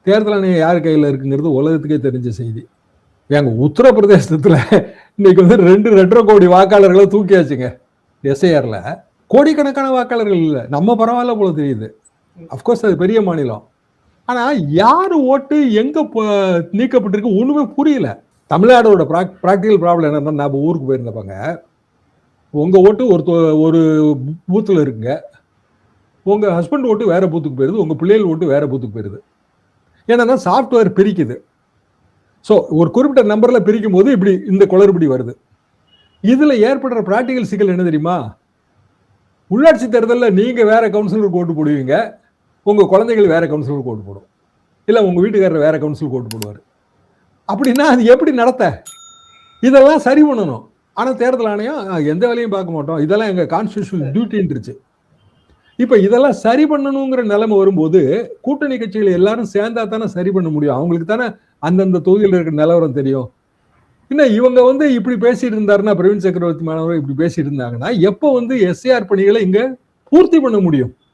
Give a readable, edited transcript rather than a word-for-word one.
தேர்தல் ஆணையம் யார் கையில் இருக்குங்கிறது உலகத்துக்கே தெரிஞ்ச செய்தி. எங்க உத்தரப்பிரதேசத்துல இன்னைக்கு வந்து 2.5 கோடி வாக்காளர்களை தூக்கியாச்சுங்க. எஸ்ஐஆர்ல கோடிக்கணக்கான வாக்காளர்கள் இல்லை, நம்ம பரவாயில்ல போல தெரியுது. அப்கோர்ஸ் அது பெரிய மாநிலம். ஆனா யாரு ஓட்டு எங்க நீக்கப்பட்டிருக்கு ஒண்ணுமே புரியல. தமிழ்நாடோட பிராக்டிகல் ப்ராப்ளம் என்னன்னா, நான் ஊருக்கு போயிருந்தப்பாங்க, உங்க ஓட்டு ஒரு பூத்துல இருக்குங்க, உங்க ஹஸ்பண்ட் ஓட்டு வேற பூத்துக்கு போயிருது, உங்க பிள்ளைகள் ஓட்டு வேற பூத்துக்கு போயிருது. ஏன்னா சாஃப்ட்வேர் பிரிக்குது. ஸோ ஒரு குறிப்பிட்ட நம்பர்ல பிரிக்கும் போது இப்படி இந்த குளறுபடி வருது. இதுல ஏற்படுற பிராக்டிகல் சிக்கல் என்ன தெரியுமா? உள்ளாட்சி தேர்தலில் நீங்க வேற கவுன்சிலருக்கு ஓட்டு போடுவீங்க, உங்க குழந்தைகள் வேற கவுன்சிலருக்கு ஓட்டு போடும், இல்ல உங்க வீட்டுக்காரர் வேற கவுன்சிலருக்கு ஓட்டு போடுவார். அப்படின்னா அது எப்படி நடத்த? இதெல்லாம் சரி பண்ணணும். ஆனா தேர்தல் ஆணையம் எந்த வேலையும் பார்க்க மாட்டோம், இதெல்லாம் எங்க கான்ஸ்டிடியூஷனல் டியூட்டின்றுச்சு. இப்ப இதெல்லாம் சரி பண்ணணுங்கிற நிலைமை வரும்போது கூட்டணி கட்சிகள் எல்லாரும் சேர்ந்தா தானே சரி பண்ண முடியும். அவங்களுக்கு தானே அந்தந்த தொகுதியில் இருக்கிற நிலவரம் தெரியும். இன்னும் இவங்க வந்து இப்படி பேசிட்டு இருந்தாருன்னா, பிரவீன் சக்கரவர்த்தி மாணவர் இப்படி பேசிட்டு இருந்தாங்கன்னா எப்போ வந்து எஸ்ஏஆர் பணிகளை இங்க பூர்த்தி பண்ண முடியும்?